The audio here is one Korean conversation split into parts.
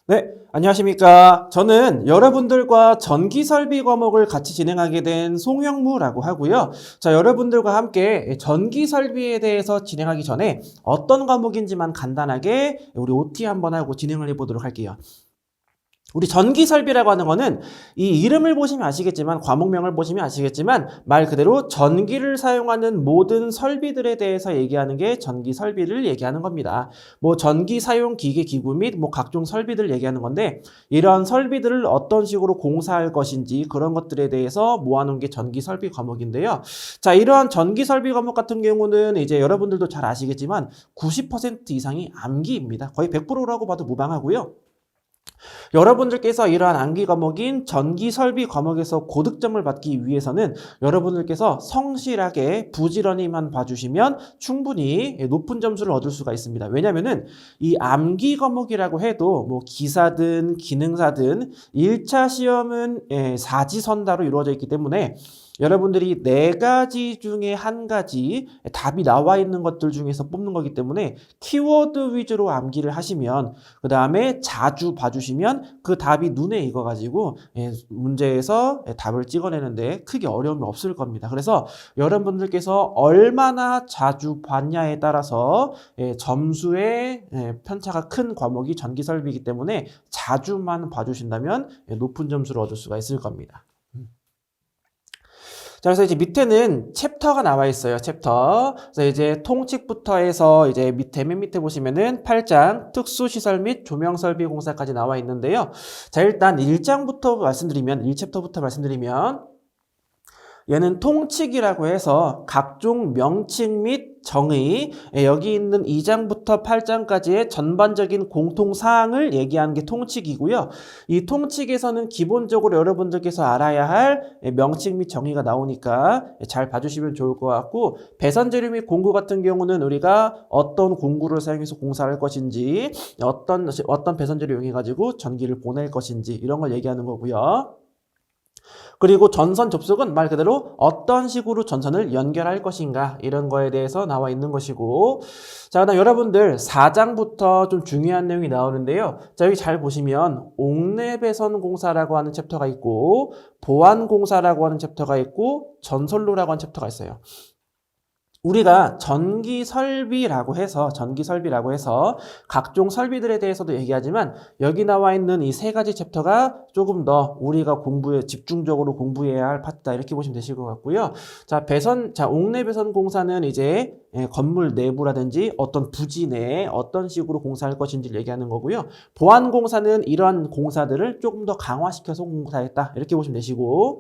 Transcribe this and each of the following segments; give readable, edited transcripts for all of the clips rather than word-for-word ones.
네, 안녕하십니까. 저는 여러분들과 전기설비 과목을 같이 진행하게 된 송영무라고 하고요. 자, 여러분들과 함께 전기설비에 대해서 진행하기 전에 어떤 과목인지만 간단하게 우리 OT 한번 하고 진행을 해보도록 할게요. 우리 전기설비라고 하는 거는 이 이름을 보시면 아시겠지만, 과목명을 보시면 아시겠지만 말 그대로 전기를 사용하는 모든 설비들에 대해서 얘기하는 게 전기설비를 얘기하는 겁니다. 뭐 전기 사용 기계 기구 및 뭐 각종 설비들 얘기하는 건데, 이런 설비들을 어떤 식으로 공사할 것인지 그런 것들에 대해서 모아놓은 게 전기설비 과목인데요. 자, 이러한 전기설비 과목 같은 경우는 이제 여러분들도 잘 아시겠지만 90% 이상이 암기입니다. 거의 100%라고 봐도 무방하고요. 여러분들께서 이러한 암기 과목인 전기설비 과목에서 고득점을 받기 위해서는 여러분들께서 성실하게 부지런히만 봐주시면 충분히 높은 점수를 얻을 수가 있습니다. 왜냐면은 이 암기 과목이라고 해도 뭐 기사든 기능사든 1차 시험은 사지선다로 이루어져 있기 때문에 여러분들이 4가지 중에 한 가지 답이 나와 있는 것들 중에서 뽑는 거기 때문에 키워드 위주로 암기를 하시면, 그 다음에 자주 봐주시면 그 답이 눈에 익어가지고 문제에서 답을 찍어내는데 크게 어려움이 없을 겁니다. 그래서 여러분들께서 얼마나 자주 봤냐에 따라서 점수의 편차가 큰 과목이 전기설비이기 때문에 자주만 봐주신다면 높은 점수를 얻을 수가 있을 겁니다. 자, 그래서 이제 밑에는 챕터가 나와 있어요. 챕터. 그래서 이제 통칙부터 해서 이제 맨 밑에 보시면은 8장 특수시설 및 조명설비 공사까지 나와 있는데요. 자, 일단 1장부터 말씀드리면, 1챕터부터 말씀드리면, 얘는 통칙이라고 해서 각종 명칭 및 정의, 여기 있는 2장부터 8장까지의 전반적인 공통사항을 얘기하는 게 통칙이고요. 이 통칙에서는 기본적으로 여러분들께서 알아야 할 명칭 및 정의가 나오니까 잘 봐주시면 좋을 것 같고, 배선재료 및 공구 같은 경우는 우리가 어떤 공구를 사용해서 공사를 할 것인지, 어떤 배선재료 이용해가지고 전기를 보낼 것인지 이런 걸 얘기하는 거고요. 그리고 전선 접속은 말 그대로 어떤 식으로 전선을 연결할 것인가, 이런 거에 대해서 나와 있는 것이고, 자, 그다음 여러분들 4장부터 좀 중요한 내용이 나오는데요. 자, 여기 잘 보시면 옥내배선 공사라고 하는 챕터가 있고, 보안 공사라고 하는 챕터가 있고, 전선로라고 하는 챕터가 있어요. 우리가 전기설비라고 해서 각종 설비들에 대해서도 얘기하지만, 여기 나와 있는 이 3가지 챕터가 조금 더 우리가 집중적으로 공부해야 할 파트다, 이렇게 보시면 되실 것 같고요. 자, 옥내 배선 공사는 이제 건물 내부라든지 어떤 부지 내에 어떤 식으로 공사할 것인지를 얘기하는 거고요. 보안 공사는 이러한 공사들을 조금 더 강화시켜서 공사했다, 이렇게 보시면 되시고,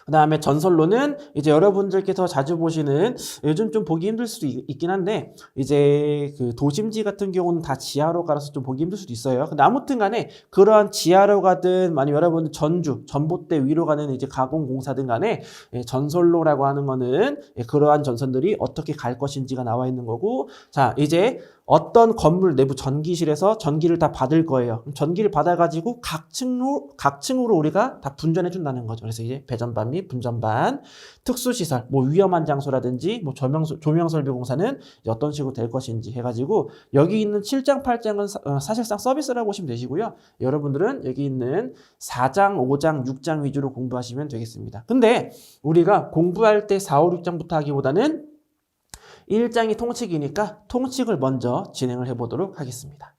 그 다음에 전선로는 이제 여러분들께서 자주 보시는, 요즘 좀 보기 힘들 수도 있긴 한데, 이제 그 도심지 같은 경우는 다 지하로 가라서 좀 보기 힘들 수도 있어요. 근데 아무튼 간에 그러한 지하로 가든 아니면 여러분들 전봇대 위로 가는 이제 가공공사든 간에 전선로라고 하는 거는 그러한 전선들이 어떻게 갈 것인지가 나와 있는 거고, 자, 이제 어떤 건물 내부 전기실에서 전기를 다 받을 거예요. 전기를 받아가지고 각 층으로 우리가 다 분전해 준다는 거죠. 그래서 이제 배전반 및 분전반, 특수시설, 뭐 위험한 장소라든지 뭐 조명설비 공사는 어떤 식으로 될 것인지 해가지고, 여기 있는 7장, 8장은 사실상 서비스라고 보시면 되시고요. 여러분들은 여기 있는 4장, 5장, 6장 위주로 공부하시면 되겠습니다. 근데 우리가 공부할 때 4, 5, 6장부터 하기보다는 1장이 통칙이니까 통칙을 먼저 진행을 해보도록 하겠습니다.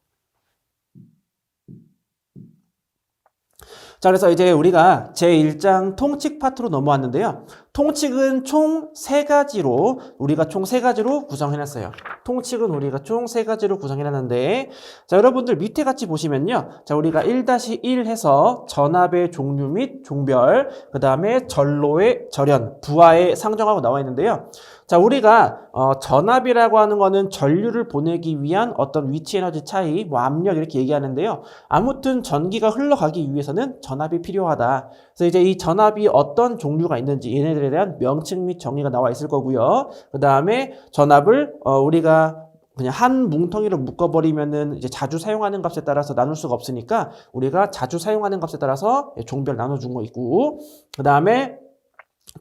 자, 그래서 이제 우리가 제1장 통칙 파트로 넘어왔는데요. 통칙은 총 3가지로, 우리가 총 3가지로 구성해놨어요. 통칙은 우리가 총 3가지로 구성해놨는데, 자, 여러분들 밑에 같이 보시면요. 자, 우리가 1-1 해서 전압의 종류 및 종별, 그 다음에 전로의 절연, 부하의 상정하고 나와 있는데요. 자, 우리가 전압이라고 하는 거는 전류를 보내기 위한 어떤 위치 에너지 차이, 뭐 압력 이렇게 얘기하는데요. 아무튼 전기가 흘러가기 위해서는 전압이 필요하다. 그래서 이제 이 전압이 어떤 종류가 있는지 얘네들에 대한 명칭 및 정의가 나와 있을 거고요. 그 다음에 전압을 우리가 그냥 한 뭉텅이로 묶어버리면은 이제 자주 사용하는 값에 따라서 나눌 수가 없으니까 우리가 자주 사용하는 값에 따라서 종별 나눠준 거 있고, 그 다음에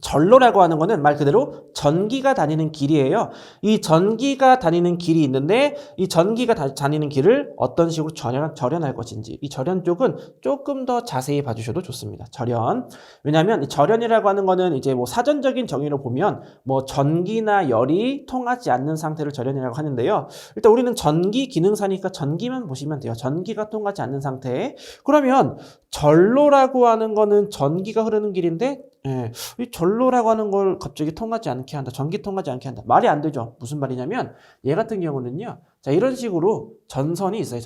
전로라고 하는 거는 말 그대로 전기가 다니는 길이에요. 이 전기가 다니는 길이 있는데 이 전기가 다니는 길을 어떤 식으로 절연할 것인지, 이 절연 쪽은 조금 더 자세히 봐주셔도 좋습니다. 절연. 왜냐하면 이 절연이라고 하는 거는 이제 뭐 사전적인 정의로 보면 뭐 전기나 열이 통하지 않는 상태를 절연이라고 하는데요. 일단 우리는 전기 기능사니까 전기만 보시면 돼요. 전기가 통하지 않는 상태. 그러면 전로라고 하는 거는 전기가 흐르는 길인데, 예, 이 전로라고 하는 걸 갑자기 통하지 않게 한다. 전기 통하지 않게 한다. 말이 안 되죠. 무슨 말이냐면 얘 같은 경우는요. 자, 이런 식으로 전선이 있어요.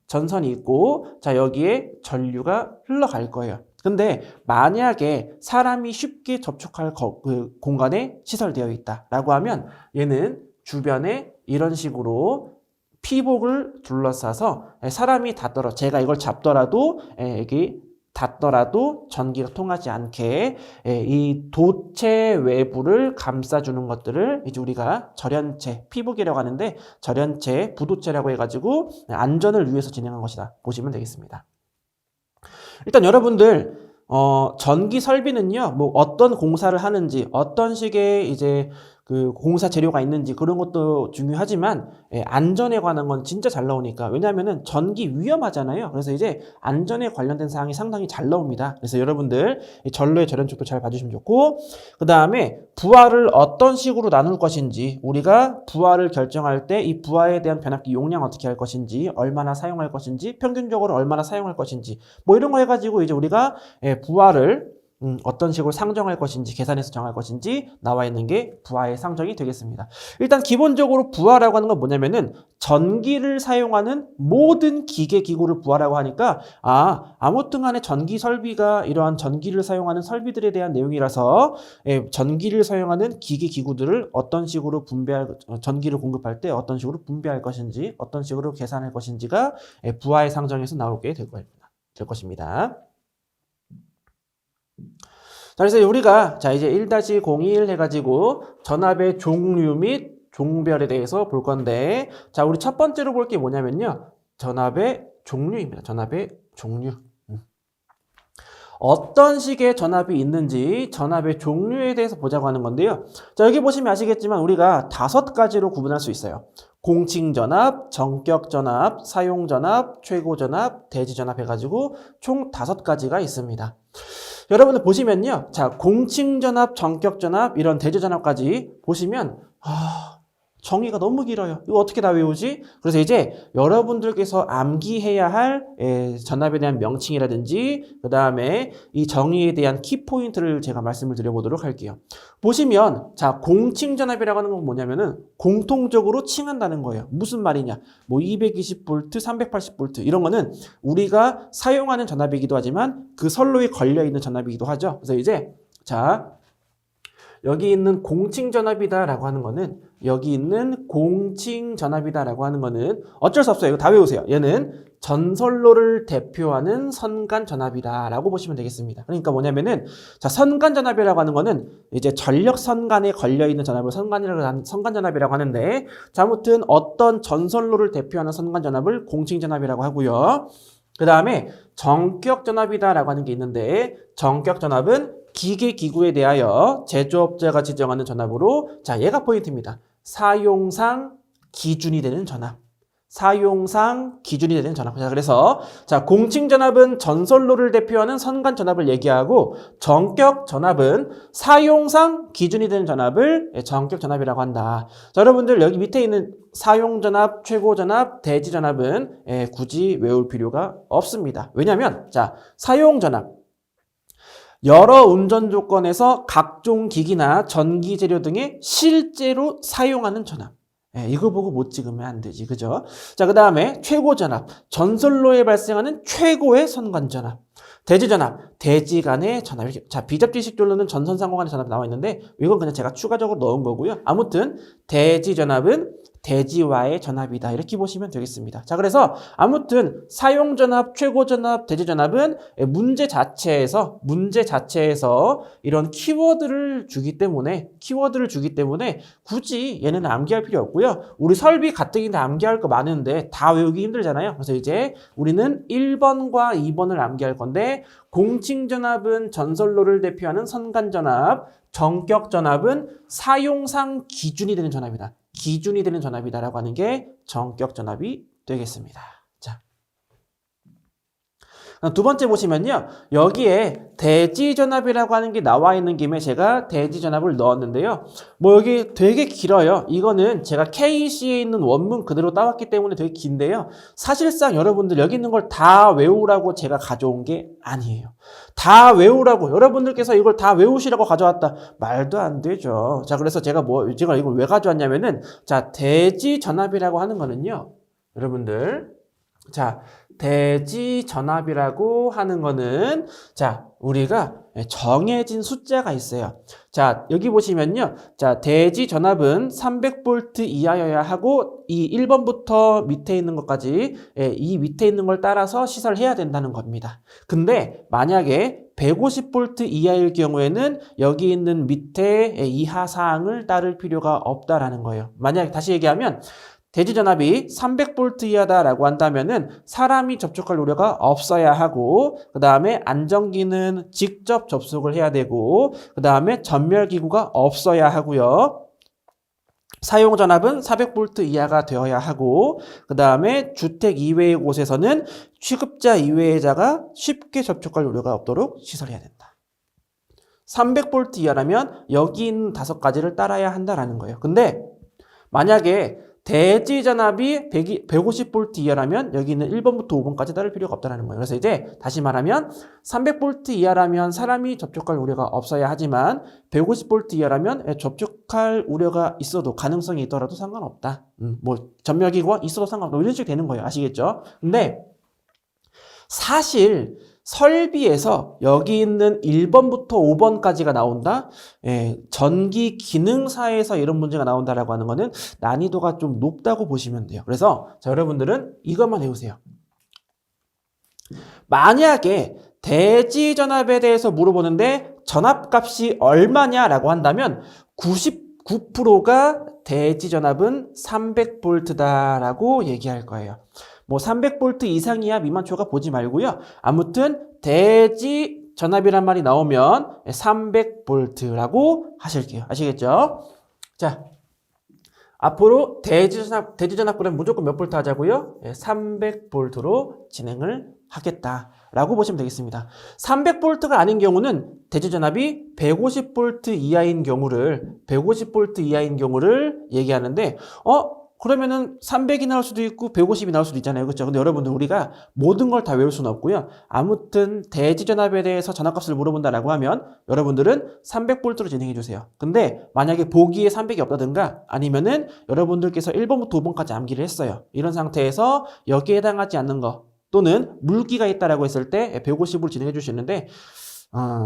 전선이 있고, 자, 여기에 전류가 흘러갈 거예요. 근데 만약에 사람이 쉽게 접촉할 그 공간에 시설되어 있다라고 하면 얘는 주변에 이런 식으로 피복을 둘러싸서 사람이 닿더라도, 제가 이걸 잡더라도 여기 닿더라도 전기가 통하지 않게 이 도체 외부를 감싸주는 것들을 이제 우리가 절연체, 피복이라고 하는데 절연체, 부도체라고 해가지고 안전을 위해서 진행한 것이다 보시면 되겠습니다. 일단 여러분들 전기 설비는요, 뭐 어떤 공사를 하는지, 어떤 식의 이제 그 공사 재료가 있는지 그런 것도 중요하지만 안전에 관한 건 진짜 잘 나오니까. 왜냐하면은 전기 위험하잖아요. 그래서 이제 안전에 관련된 사항이 상당히 잘 나옵니다. 그래서 여러분들 전로의 절연 쪽도 잘 봐주시면 좋고, 그 다음에 부하를 어떤 식으로 나눌 것인지, 우리가 부하를 결정할 때 이 부하에 대한 변압기 용량 어떻게 할 것인지, 얼마나 사용할 것인지, 평균적으로 얼마나 사용할 것인지, 뭐 이런 거 해가지고 이제 우리가 부하를 어떤 식으로 상정할 것인지, 계산해서 정할 것인지 나와 있는 게 부하의 상정이 되겠습니다. 일단 기본적으로 부하라고 하는 건 뭐냐면은 전기를 사용하는 모든 기계 기구를 부하라고 하니까, 아무튼 간에 전기 설비가 이러한 전기를 사용하는 설비들에 대한 내용이라서 전기를 사용하는 기계 기구들을 어떤 식으로 전기를 공급할 때 어떤 식으로 분배할 것인지, 어떤 식으로 계산할 것인지가 부하의 상정에서 나오게 될 것입니다. 자, 그래서 우리가 이제 1-01 해가지고 전압의 종류 및 종별에 대해서 볼 건데, 자, 우리 첫 번째로 볼 게 뭐냐면요, 전압의 종류입니다. 전압의 종류. 어떤 식의 전압이 있는지 전압의 종류에 대해서 보자고 하는 건데요. 자, 여기 보시면 아시겠지만 우리가 5가지로 구분할 수 있어요. 공칭전압, 전격전압, 사용전압, 최고전압, 대지전압 해가지고 총 5가지가 있습니다. 여러분들 보시면요. 자, 공칭전압, 전격전압, 이런 대지전압까지 보시면 정의가 너무 길어요. 이거 어떻게 다 외우지? 그래서 이제 여러분들께서 암기해야 할 전압에 대한 명칭이라든지 그 다음에 이 정의에 대한 키포인트를 제가 말씀을 드려보도록 할게요. 보시면 자, 공칭전압이라고 하는 건 뭐냐면은 공통적으로 칭한다는 거예요. 무슨 말이냐? 뭐 220V, 380V 이런 거는 우리가 사용하는 전압이기도 하지만 그 선로에 걸려있는 전압이기도 하죠. 그래서 이제 자, 여기 있는 공칭전압이다라고 하는 거는, 여기 있는 공칭전압이다라고 하는 거는 어쩔 수 없어요. 이거 다 외우세요. 얘는 전선로를 대표하는 선간전압이다라고 보시면 되겠습니다. 그러니까 뭐냐면은, 자, 선간전압이라고 하는 거는 이제 전력선간에 걸려있는 전압을 선간전압이라고 하는데, 자, 아무튼 어떤 전선로를 대표하는 선간전압을 공칭전압이라고 하고요. 그 다음에 전격전압이다라고 하는 게 있는데, 전격전압은 기계 기구에 대하여 제조업자가 지정하는 전압으로, 자, 얘가 포인트입니다. 사용상 기준이 되는 전압. 사용상 기준이 되는 전압. 자, 그래서 자, 공칭전압은 전선로를 대표하는 선간전압을 얘기하고, 전격전압은 사용상 기준이 되는 전압을 전격전압이라고 한다. 자, 여러분들 여기 밑에 있는 사용전압, 최고전압, 대지전압은 굳이 외울 필요가 없습니다. 왜냐하면 자, 사용전압, 여러 운전 조건에서 각종 기기나 전기 재료 등에 실제로 사용하는 전압. 이거 보고 못 찍으면 안 되지, 그죠? 자, 그 다음에 최고전압, 전선로에 발생하는 최고의 선간전압. 대지전압, 대지 간의 전압. 자, 비접지식별로는 전선 상호 간의 전압이 나와 있는데 이건 그냥 제가 추가적으로 넣은 거고요. 아무튼 대지전압은 대지와의 전압이다. 이렇게 보시면 되겠습니다. 자, 그래서 아무튼 사용전압, 최고전압, 대지전압은 문제 자체에서 이런 키워드를 주기 때문에 굳이 얘는 암기할 필요 없고요. 우리 설비 가뜩이나 암기할 거 많은데 다 외우기 힘들잖아요. 그래서 이제 우리는 1번과 2번을 암기할 건데 공칭전압은 전선로를 대표하는 선간전압, 전격전압은 사용상 기준이 되는 전압이다. 기준이 되는 전압이다라고 하는 게 전격전압이 되겠습니다. 자, 두 번째 보시면요. 여기에 대지전압이라고 하는 게 나와 있는 김에 제가 대지전압을 넣었는데요. 뭐 여기 되게 길어요. 이거는 제가 KC에 있는 원문 그대로 따왔기 때문에 되게 긴데요. 사실상 여러분들 여기 있는 걸 다 외우라고 제가 가져온 게 아니에요. 다 외우라고 여러분들께서 이걸 다 외우시라고 가져왔다. 말도 안 되죠. 자, 그래서 제가 이걸 왜 가져왔냐면은 자, 대지전압이라고 하는 거는요. 여러분들 자, 대지전압이라고 하는 거는 자, 우리가 정해진 숫자가 있어요. 자, 여기 보시면요. 자, 대지전압은 300V 이하여야 하고 이 1번부터 밑에 있는 것까지 이 밑에 있는 걸 따라서 시설해야 된다는 겁니다. 근데 만약에 150V 이하일 경우에는 여기 있는 밑에 이하 사항을 따를 필요가 없다라는 거예요. 만약에 다시 얘기하면 대지전압이 300V 이하다라고 한다면은 사람이 접촉할 우려가 없어야 하고 그 다음에 안전기는 직접 접속을 해야 되고 그 다음에 전멸기구가 없어야 하고요. 사용전압은 400V 이하가 되어야 하고 그 다음에 주택 이외의 곳에서는 취급자 이외의자가 쉽게 접촉할 우려가 없도록 시설해야 된다. 300V 이하라면 여기 있는 5가지를 따라야 한다라는 거예요. 근데 만약에 대지전압이 150V 이하라면 여기 있는 1번부터 5번까지 따를 필요가 없다는 거예요. 그래서 이제 다시 말하면 300V 이하라면 사람이 접촉할 우려가 없어야 하지만 150V 이하라면 접촉할 우려가 있어도 가능성이 있더라도 상관없다. 뭐 전멸기구가 있어도 상관없다. 이런 식으로 되는 거예요. 아시겠죠? 근데 사실 설비에서 여기 있는 1번부터 5번까지가 나온다? 전기 기능사에서 이런 문제가 나온다라고 하는 거는 난이도가 좀 높다고 보시면 돼요. 그래서 자, 여러분들은 이것만 외우세요. 만약에 대지전압에 대해서 물어보는데 전압값이 얼마냐라고 한다면 99%가 대지전압은 300V다라고 얘기할 거예요. 뭐 300V 이상이야 미만초가 보지 말고요. 아무튼 대지 전압이란 말이 나오면 300V라고 하실게요. 아시겠죠? 자, 앞으로 대지전압 그러면 무조건 몇 볼트 하자고요? 300V로 진행을 하겠다라고 보시면 되겠습니다. 300V가 아닌 경우는 대지전압이 150V 이하인 경우를 얘기하는데 그러면은 300이 나올 수도 있고 150이 나올 수도 있잖아요. 그렇죠? 근데 여러분들 우리가 모든 걸 다 외울 수는 없고요. 아무튼 대지전압에 대해서 전압값을 물어본다라고 하면 여러분들은 300V로 진행해 주세요. 근데 만약에 보기에 300이 없다든가 아니면은 여러분들께서 1번부터 5번까지 암기를 했어요. 이런 상태에서 여기에 해당하지 않는 거 또는 물기가 있다라고 했을 때 150으로 진행해 줄 수 있는데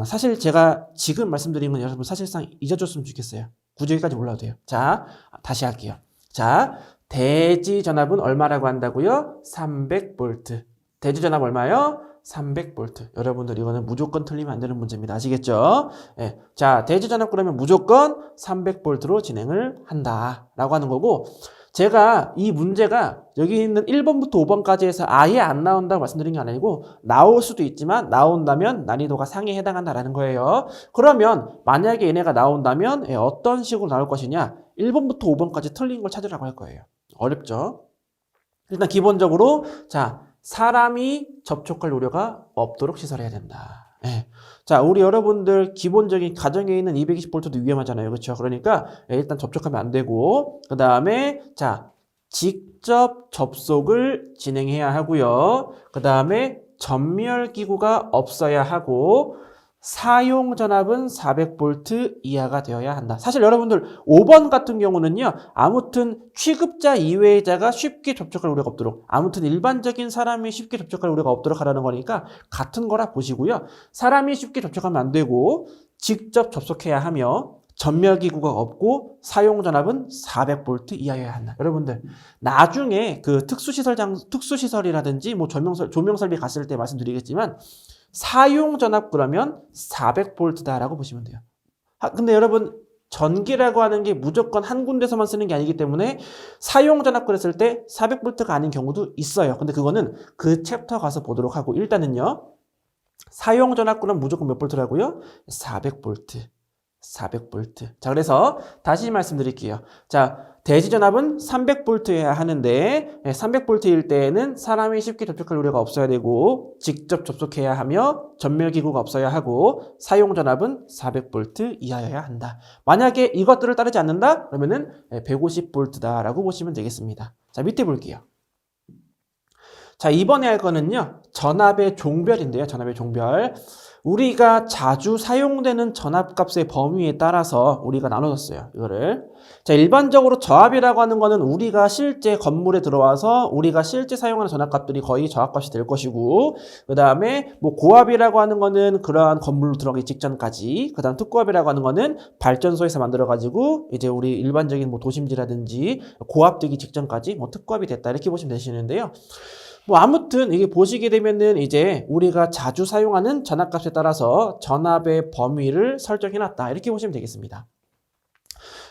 사실 제가 지금 말씀드린 건 여러분 사실상 잊어줬으면 좋겠어요. 굳이 여기까지 몰라도 돼요. 자, 다시 할게요. 자, 대지전압은 얼마라고 한다고요? 300V. 대지전압 얼마요? 300V. 여러분들 이거는 무조건 틀리면 안 되는 문제입니다. 아시겠죠? 예. 자, 대지전압 그러면 무조건 300V로 진행을 한다라고 하는 거고 제가 이 문제가 여기 있는 1번부터 5번까지 해서 아예 안 나온다고 말씀드린 게 아니고 나올 수도 있지만 나온다면 난이도가 상에 해당한다라는 거예요. 그러면 만약에 얘네가 나온다면 어떤 식으로 나올 것이냐? 1번부터 5번까지 틀린 걸 찾으라고 할 거예요. 어렵죠? 일단 기본적으로 자, 사람이 접촉할 우려가 없도록 시설해야 된다. 예. 자, 우리 여러분들 기본적인 가정에 있는 220V도 위험하잖아요. 그렇죠? 그러니까 일단 접촉하면 안 되고 그 다음에 자, 직접 접속을 진행해야 하고요. 그 다음에 전멸기구가 없어야 하고 사용전압은 400V 이하가 되어야 한다. 사실 여러분들 5번 같은 경우는요. 아무튼 취급자 이외의자가 쉽게 접촉할 우려가 없도록 아무튼 일반적인 사람이 쉽게 접촉할 우려가 없도록 하라는 거니까 같은 거라 보시고요. 사람이 쉽게 접촉하면 안 되고 직접 접속해야 하며 전멸기구가 없고 사용 전압은 400V 이하여야 한다. 여러분들 나중에 그 특수시설이라든지 뭐 조명 설비 갔을 때 말씀드리겠지만 사용 전압 그러면 400V다라고 보시면 돼요. 근데 여러분 전기라고 하는 게 무조건 한 군데서만 쓰는 게 아니기 때문에 사용 전압 그랬을 때 400V가 아닌 경우도 있어요. 근데 그거는 그 챕터 가서 보도록 하고 일단은요. 사용 전압구는 무조건 몇 볼트라고요? 400V. 400V. 자, 그래서 다시 말씀드릴게요. 자, 대지 전압은 300V여야 하는데 300V일 때에는 사람이 쉽게 접촉할 우려가 없어야 되고 직접 접속해야 하며 전멸기구가 없어야 하고 사용 전압은 400V 이하여야 한다. 만약에 이것들을 따르지 않는다? 그러면은 150V다라고 보시면 되겠습니다. 자, 밑에 볼게요. 자, 이번에 할 거는요. 전압의 종별인데요. 전압의 종별. 우리가 자주 사용되는 전압값의 범위에 따라서 우리가 나눠줬어요. 이거를. 자, 일반적으로 저압이라고 하는 거는 우리가 실제 건물에 들어와서 우리가 실제 사용하는 전압값들이 거의 저압값이 될 것이고, 그 다음에 뭐 고압이라고 하는 거는 그러한 건물로 들어가기 직전까지, 그 다음 특고압이라고 하는 거는 발전소에서 만들어가지고 이제 우리 일반적인 뭐 도심지라든지 고압되기 직전까지 뭐 특고압이 됐다 이렇게 보시면 되시는데요. 뭐 아무튼 이게 보시게 되면은 이제 우리가 자주 사용하는 전압값에 따라서 전압의 범위를 설정해놨다 이렇게 보시면 되겠습니다.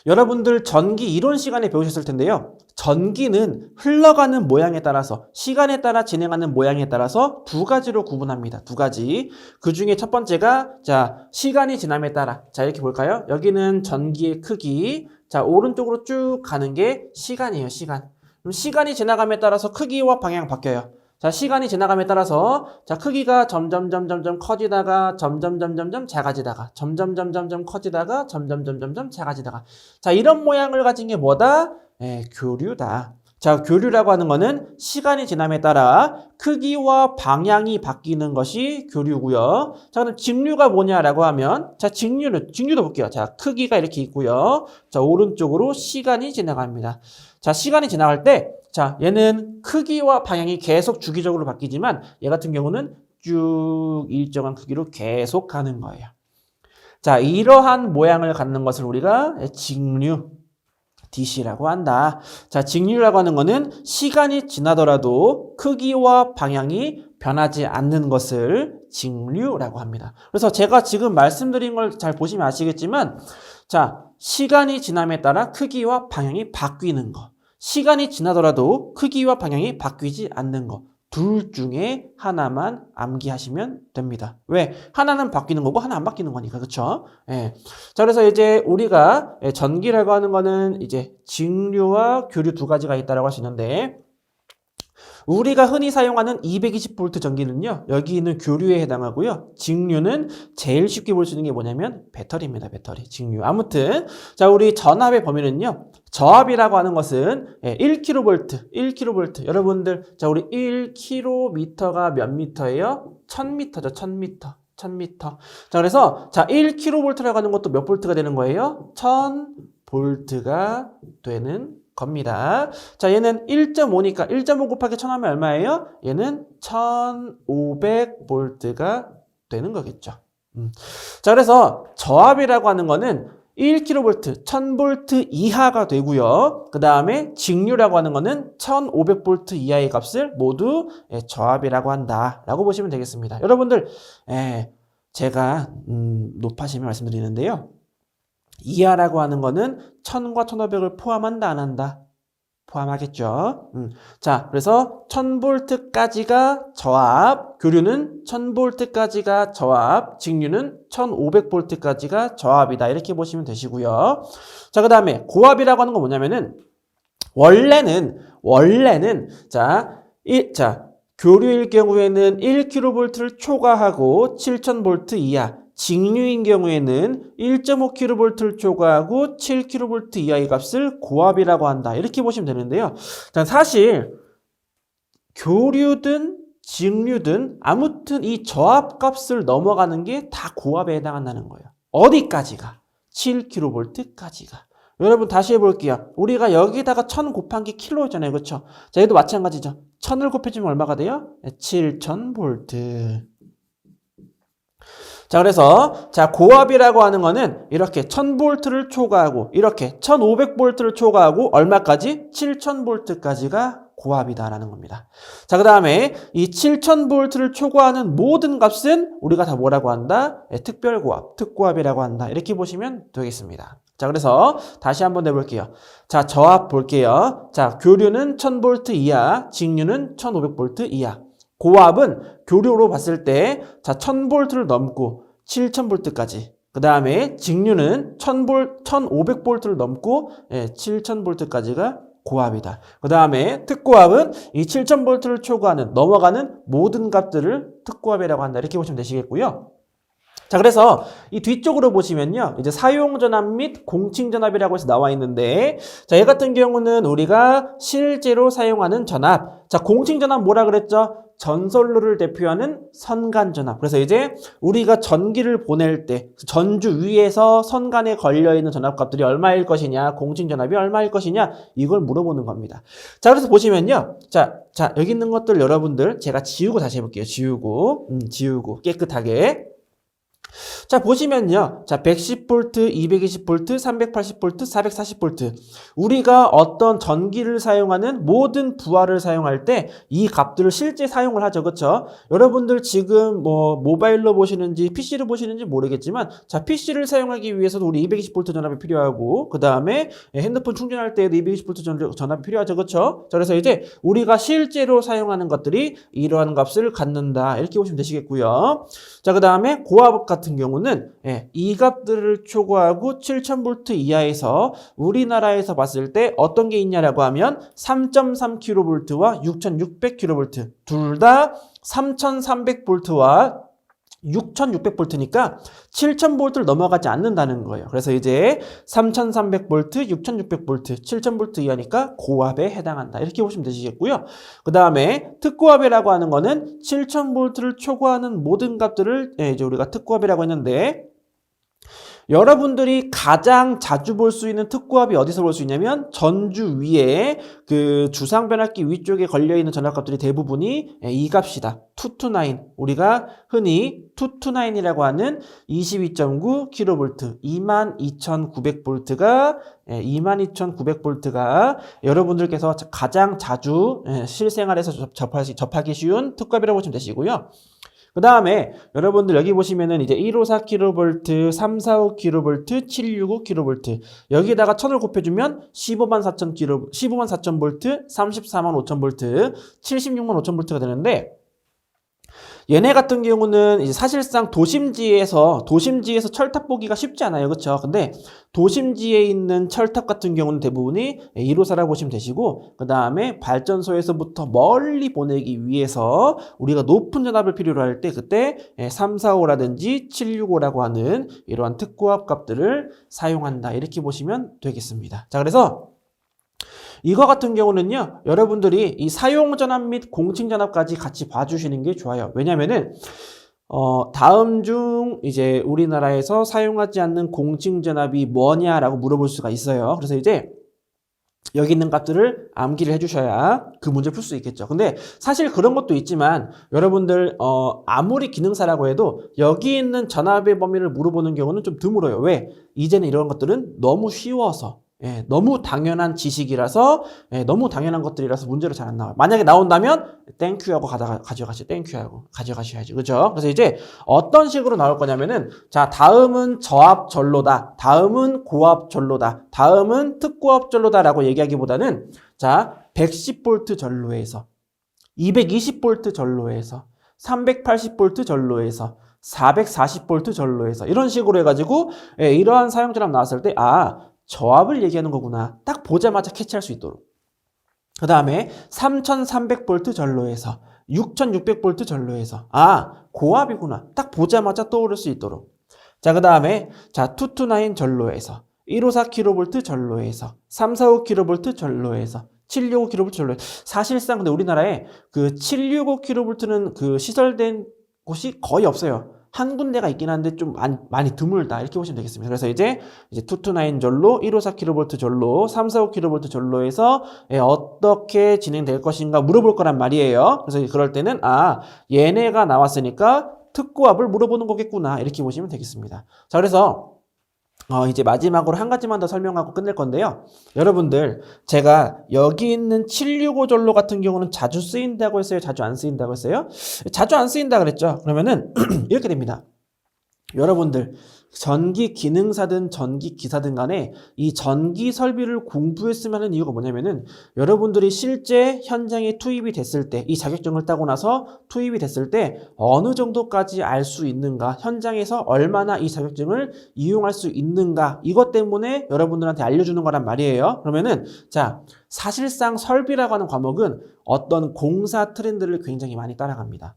여러분들 전기 이론 시간에 배우셨을 텐데요. 전기는 흘러가는 모양에 따라서 시간에 따라 진행하는 모양에 따라서 두 가지로 구분합니다. 두 가지. 그 중에 첫 번째가 자 시간이 지남에 따라 자 이렇게 볼까요? 여기는 전기의 크기 자 오른쪽으로 쭉 가는 게 시간이에요. 시간. 그럼 시간이 지나감에 따라서 크기와 방향 바뀌어요. 자, 시간이 지나감에 따라서 자, 크기가 점점 커지다가 점점 작아지다가 점점 커지다가 점점 작아지다가 자, 이런 모양을 가진 게 뭐다? 교류다. 자, 교류라고 하는 거는 시간이 지남에 따라 크기와 방향이 바뀌는 것이 교류고요. 자, 그럼 직류가 뭐냐라고 하면 자, 직류도 볼게요. 자, 크기가 이렇게 있고요. 자, 오른쪽으로 시간이 지나갑니다. 자, 시간이 지나갈 때 자, 얘는 크기와 방향이 계속 주기적으로 바뀌지만 얘 같은 경우는 쭉 일정한 크기로 계속 가는 거예요. 자, 이러한 모양을 갖는 것을 우리가 직류 DC라고 한다. 자, 직류라고 하는 거는 시간이 지나더라도 크기와 방향이 변하지 않는 것을 직류라고 합니다. 그래서 제가 지금 말씀드린 걸 잘 보시면 아시겠지만 자, 시간이 지남에 따라 크기와 방향이 바뀌는 거. 시간이 지나더라도 크기와 방향이 바뀌지 않는 거. 둘 중에 하나만 암기하시면 됩니다. 왜? 하나는 바뀌는 거고 하나 안 바뀌는 거니까. 그렇죠? 예. 자, 그래서 이제 우리가 전기라고 하는 거는 이제 직류와 교류 두 가지가 있다라고 할 수 있는데 우리가 흔히 사용하는 220V 전기는요. 여기 있는 교류에 해당하고요. 직류는 제일 쉽게 볼 수 있는 게 뭐냐면 배터리입니다. 배터리, 직류. 아무튼 자, 우리 전압의 범위는요. 저압이라고 하는 것은 1kV, 1kV. 여러분들 자, 우리 1km가 몇 미터예요? 1000m죠. 1000m. 1000m. 자, 그래서 자, 1kV라고 하는 것도 몇 볼트가 되는 거예요? 1000V가 되는 겁니다. 자, 얘는 1.5니까 1.5 곱하기 1000 하면 얼마예요? 얘는 1500V가 되는 거겠죠. 자, 그래서 저압이라고 하는 거는 1kV, 1000V 이하가 되고요. 그 다음에 직류라고 하는 거는 1500V 이하의 값을 모두 저압이라고 한다라고 보시면 되겠습니다. 여러분들 제가 높아지면 말씀드리는데요. 이하라고 하는 거는 1000과 1500을 포함한다 안 한다? 포함하겠죠. 자, 그래서 1000V까지가 저압, 교류는 1000V까지가 저압, 직류는 1500V까지가 저압이다. 이렇게 보시면 되시고요. 자, 그 다음에 고압이라고 하는 건 뭐냐면은 원래는 교류일 경우에는 1kV를 초과하고 7000V 이하, 직류인 경우에는 1.5kV를 초과하고 7kV 이하의 값을 고압이라고 한다. 이렇게 보시면 되는데요. 사실 교류든 직류든 아무튼 이 저압 값을 넘어가는 게 다 고압에 해당한다는 거예요. 어디까지가? 7kV까지가. 여러분 다시 해볼게요. 우리가 여기다가 1000 곱한 게 킬로잖아요. 그렇죠? 자, 얘도 마찬가지죠. 1000을 곱해주면 얼마가 돼요? 7000V. 자, 그래서 자, 고압이라고 하는 거는 이렇게 1000V를 초과하고 이렇게 1500V를 초과하고 얼마까지? 7000V까지가 고압이다라는 겁니다. 자, 그 다음에 이 7000V를 초과하는 모든 값은 우리가 다 뭐라고 한다? 특별고압, 특고압이라고 한다. 이렇게 보시면 되겠습니다. 자, 그래서 다시 한번 내볼게요. 자, 저압 볼게요. 자, 교류는 1000V 이하, 직류는 1500V 이하. 고압은 교류로 봤을 때, 자, 1000V를 넘고 7000V까지. 그 다음에 직류는 1500V를 넘고 7000V까지가 고압이다. 그 다음에 특고압은 이 7000V를 초과하는, 넘어가는 모든 값들을 특고압이라고 한다. 이렇게 보시면 되시겠고요. 자, 그래서 이 뒤쪽으로 보시면요. 이제 사용전압 및 공칭전압이라고 해서 나와 있는데, 자, 얘 같은 경우는 우리가 실제로 사용하는 전압. 자, 공칭전압 뭐라 그랬죠? 전선로를 대표하는 선간전압. 그래서 이제 우리가 전기를 보낼 때 전주 위에서 선간에 걸려있는 전압값들이 얼마일 것이냐, 공칭전압이 얼마일 것이냐, 이걸 물어보는 겁니다. 자, 그래서 보시면요. 자, 여기 있는 것들 여러분들 제가 지우고 다시 해볼게요. 지우고 깨끗하게. 자, 보시면요. 자, 110V, 220V, 380V, 440V. 우리가 어떤 전기를 사용하는 모든 부하를 사용할 때 이 값들을 실제 사용을 하죠. 그렇죠? 여러분들 지금 뭐 모바일로 보시는지 PC로 보시는지 모르겠지만, 자, PC를 사용하기 위해서도 우리 220V 전압이 필요하고, 그 다음에 핸드폰 충전할 때에도 220V 전압이 필요하죠. 그렇죠? 자, 그래서 이제 우리가 실제로 사용하는 것들이 이러한 값을 갖는다. 이렇게 보시면 되시겠고요. 자, 그 다음에 고압 같은 경우는 이 값들을 초과하고 7000V 이하에서 우리나라에서 봤을 때 어떤 게 있냐라고 하면 3.3kV와 6600kV 둘 다 3300V와 6600V니까 7000V를 넘어가지 않는다는 거예요. 그래서 이제 3300V, 6600V, 7000V 이하니까 고압에 해당한다. 이렇게 보시면 되시겠고요. 그 다음에 특고압이라고 하는 거는 7000V를 초과하는 모든 값들을 이제 우리가 특고압이라고 했는데, 여러분들이 가장 자주 볼 수 있는 특고압이 어디서 볼 수 있냐면 전주 위에 그 주상 변압기 위쪽에 걸려 있는 전압값들이 대부분이 이 값이다. 229. 우리가 흔히 229이라고 하는 22.9kV, 22,900V가 22,900V가 여러분들께서 가장 자주 실생활에서 접하기 쉬운 특고압이라고 보시면 되시고요. 그 다음에 여러분들 여기 보시면은 이제 154kV, 345kV, 765kV 여기다가 1000을 곱해주면 154,000kV, 154,000V, 345,000V, 765,000V가 되는데, 얘네 같은 경우는 이제 사실상 도심지에서 철탑 보기가 쉽지 않아요. 그렇죠? 근데 도심지에 있는 철탑 같은 경우는 대부분이 154라고 보시면 되시고, 그 다음에 발전소에서부터 멀리 보내기 위해서 우리가 높은 전압을 필요로 할 때 그때 345라든지 765라고 하는 이러한 특고압 값들을 사용한다. 이렇게 보시면 되겠습니다. 자, 그래서 이거 같은 경우는요, 여러분들이 이 사용전압 및 공칭전압까지 같이 봐주시는 게 좋아요. 왜냐면은, 다음 중 이제 우리나라에서 사용하지 않는 공칭전압이 뭐냐라고 물어볼 수가 있어요. 그래서 이제 여기 있는 값들을 암기를 해주셔야 그 문제 풀 수 있겠죠. 근데 사실 그런 것도 있지만 여러분들 아무리 기능사라고 해도 여기 있는 전압의 범위를 물어보는 경우는 좀 드물어요. 왜? 이제는 이런 것들은 너무 쉬워서, 너무 당연한 지식이라서, 너무 당연한 것들이라서 문제로 잘 안 나와요. 만약에 나온다면 땡큐하고 가져가셔야죠. 그죠? 그래서 이제 어떤 식으로 나올 거냐면은, 자, 다음은 저압 전로다, 다음은 고압 전로다, 다음은 특고압 전로다라고 얘기하기보다는, 자, 110V 전로에서 220V 전로에서 380V 전로에서 440V 전로에서 이런 식으로 해가지고 이러한 사용전압 나왔을 때 저압을 얘기하는 거구나 딱 보자마자 캐치할 수 있도록. 그 다음에 3300V 전로에서 6600V 전로에서 고압이구나 딱 보자마자 떠오를 수 있도록. 자, 그 다음에 229 전로에서 154kV 전로에서 345kV 전로에서 765kV 전로에서. 사실상 근데 우리나라에 그 765kV는 그 시설된 곳이 거의 없어요. 한 군데가 있긴 한데 좀 많이 드물다 이렇게 보시면 되겠습니다. 그래서 이제 229 전로, 154kV 전로, 345kV 전로에서 어떻게 진행될 것인가 물어볼 거란 말이에요. 그래서 그럴 때는 얘네가 나왔으니까 특고압을 물어보는 거겠구나. 이렇게 보시면 되겠습니다. 자, 그래서 이제 마지막으로 한 가지만 더 설명하고 끝낼 건데요. 여러분들, 제가 여기 있는 765전로 같은 경우는 자주 쓰인다고 했어요? 자주 안 쓰인다고 했어요? 자주 안 쓰인다 그랬죠? 그러면은 이렇게 됩니다. 여러분들, 전기 기능사든 전기 기사든 간에 이 전기 설비를 공부했으면 하는 이유가 뭐냐면은 여러분들이 실제 현장에 투입이 됐을 때, 이 자격증을 따고 나서 투입이 됐을 때 어느 정도까지 알 수 있는가, 현장에서 얼마나 이 자격증을 이용할 수 있는가, 이것 때문에 여러분들한테 알려주는 거란 말이에요. 그러면은 자, 사실상 설비라고 하는 과목은 어떤 공사 트렌드를 굉장히 많이 따라갑니다.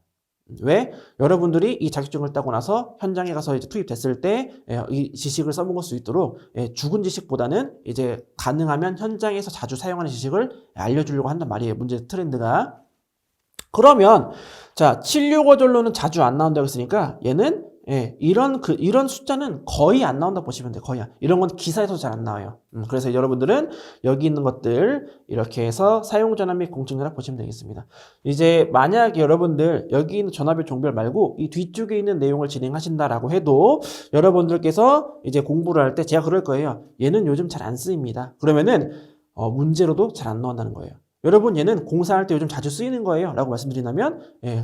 왜? 여러분들이 이 자격증을 따고 나서 현장에 가서 이제 투입됐을 때 이 지식을 써먹을 수 있도록 죽은 지식보다는 이제 가능하면 현장에서 자주 사용하는 지식을 알려주려고 한단 말이에요. 문제 트렌드가. 그러면 자, 765전로는 자주 안 나온다고 했으니까 얘는 이런 숫자는 거의 안 나온다 보시면 돼요. 거의. 이런 건 기사에서 잘 안 나와요. 그래서 여러분들은 여기 있는 것들 이렇게 해서 사용전압 및 공증전압 보시면 되겠습니다. 이제 만약에 여러분들 여기 있는 전압의 종별 말고 이 뒤쪽에 있는 내용을 진행하신다라고 해도 여러분들께서 이제 공부를 할 때 제가 그럴 거예요. 얘는 요즘 잘 안 쓰입니다. 그러면은 문제로도 잘 안 나온다는 거예요. 여러분, 얘는 공사할 때 요즘 자주 쓰이는 거예요 라고 말씀드린다면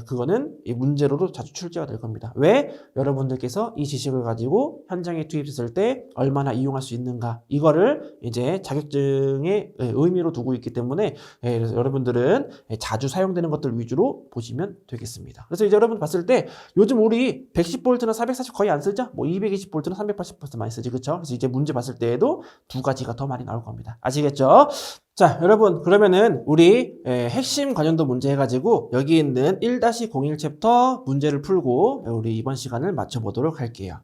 그거는 이 문제로도 자주 출제가 될 겁니다. 왜? 여러분들께서 이 지식을 가지고 현장에 투입했을 때 얼마나 이용할 수 있는가, 이거를 이제 자격증의 의미로 두고 있기 때문에 그래서 여러분들은 자주 사용되는 것들 위주로 보시면 되겠습니다. 그래서 이제 여러분 봤을 때 요즘 우리 110V나 440 거의 안 쓰죠? 뭐 220V나 380V 많이 쓰지, 그쵸? 그래서 이제 문제 봤을 때에도 두 가지가 더 많이 나올 겁니다. 아시겠죠? 자, 여러분, 그러면은 우리 핵심 관련도 문제 해가지고 여기 있는 1-01 챕터 문제를 풀고 우리 이번 시간을 마쳐보도록 할게요.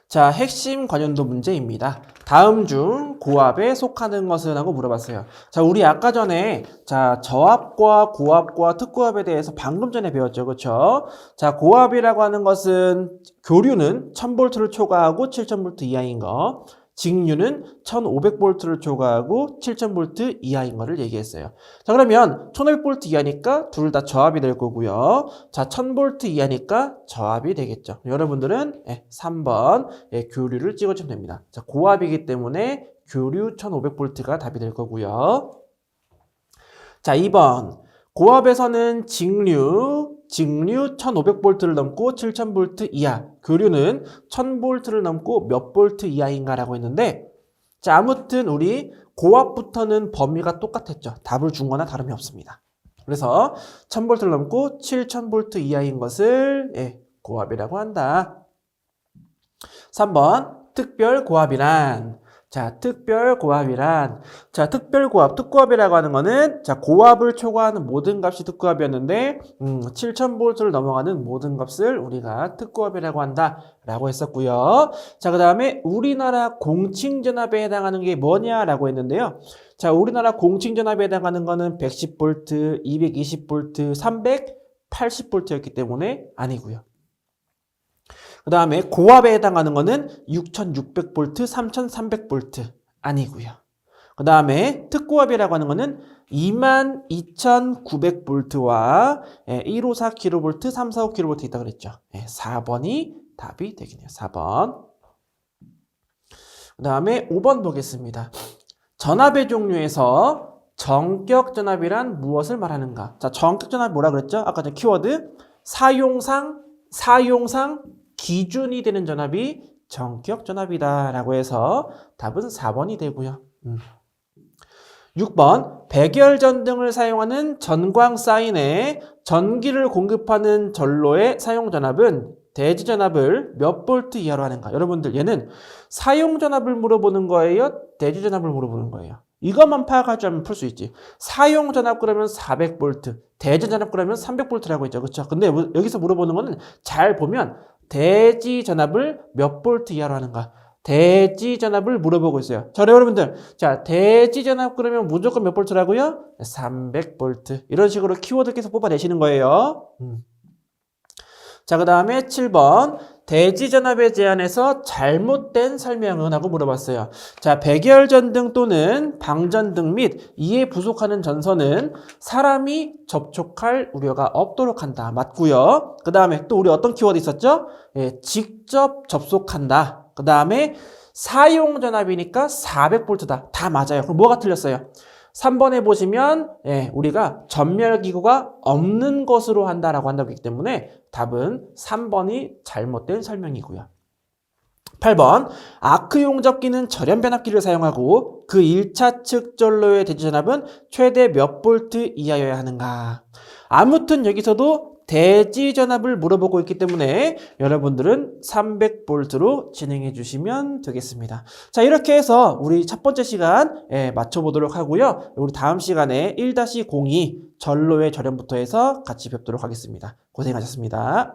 자, 핵심 관련도 문제입니다. 다음 중 고압에 속하는 것은 하고 물어봤어요. 자, 우리 아까 전에 자, 저압과 고압과 특고압에 대해서 방금 전에 배웠죠. 그렇죠? 자, 고압이라고 하는 것은 교류는 1000V를 초과하고 7000V 이하인 거, 직류는 1500V를 초과하고 7000V 이하인 거를 얘기했어요. 자, 그러면 1500V 이하니까 둘 다 저압이 될 거고요. 자, 1000V 이하니까 저압이 되겠죠. 여러분들은 3번 교류를 찍어주면 됩니다. 자, 고압이기 때문에 교류 1500V가 답이 될 거고요. 자, 2번 고압에서는 직류 1500V를 넘고 7000V 이하, 교류는 1000V를 넘고 몇 볼트 이하인가 라고 했는데, 자, 아무튼 우리 고압부터는 범위가 똑같았죠. 답을 준 거나 다름이 없습니다. 그래서 1000V를 넘고 7000V 이하인 것을 고압이라고 한다. 3번 특별 고압이란, 자, 특별고압이란, 자, 특별고압, 특고압이라고 하는 거는, 자, 고압을 초과하는 모든 값이 특고압이었는데, 7000V를 넘어가는 모든 값을 우리가 특고압이라고 한다, 라고 했었고요. 자, 그 다음에 우리나라 공칭전압에 해당하는 게 뭐냐라고 했는데요. 자, 우리나라 공칭전압에 해당하는 거는 110V, 220V, 380V였기 때문에 아니고요. 그 다음에 고압에 해당하는 거는 6600V, 3300V 아니고요. 그 다음에 특고압이라고 하는 거는 22900V와 154kV, 345kV 있다고 그랬죠. 4번이 답이 되겠네요. 4번. 그 다음에 5번 보겠습니다. 전압의 종류에서 전격전압이란 무엇을 말하는가? 자, 전격전압 뭐라 그랬죠? 아까 전 키워드 사용상 기준이 되는 전압이 전격전압이다 라고 해서 답은 4번이 되고요. 6번 백열전등을 사용하는 전광 사인에 전기를 공급하는 전로의 사용전압은 대지전압을 몇 볼트 이하로 하는가? 여러분들, 얘는 사용전압을 물어보는 거예요? 대지전압을 물어보는 거예요? 이것만 파악하자면 풀 수 있지. 사용전압 그러면 400V, 대지전압 그러면 300V라고 했죠. 그렇죠? 근데 여기서 물어보는 거는 잘 보면 대지전압을 몇 볼트 이하로 하는가? 대지전압을 물어보고 있어요. 자, 여러분들, 자, 대지전압 그러면 무조건 몇 볼트라고요? 300V. 이런 식으로 키워드 계속 뽑아내시는 거예요. 자, 그 다음에 7번 대지전압의 제한에서 잘못된 설명은 하고 물어봤어요. 자, 백열전등 또는 방전등 및 이에 부속하는 전선은 사람이 접촉할 우려가 없도록 한다. 맞고요. 그 다음에 또 우리 어떤 키워드 있었죠? 예, 직접 접속한다. 그 다음에 사용전압이니까 400V다. 다 맞아요. 그럼 뭐가 틀렸어요? 3번에 보시면 우리가 전멸기구가 없는 것으로 한다라고 한다고 했기 때문에 답은 3번이 잘못된 설명이고요. 8번 아크 용접기는 절연 변압기를 사용하고 그 1차 측 전로의 대지전압은 최대 몇 볼트 이하여야 하는가. 아무튼 여기서도 대지전압을 물어보고 있기 때문에 여러분들은 300V로 진행해 주시면 되겠습니다. 자, 이렇게 해서 우리 첫 번째 시간 맞춰보도록 하고요. 우리 다음 시간에 1-02 전로의 절연부터 해서 같이 뵙도록 하겠습니다. 고생하셨습니다.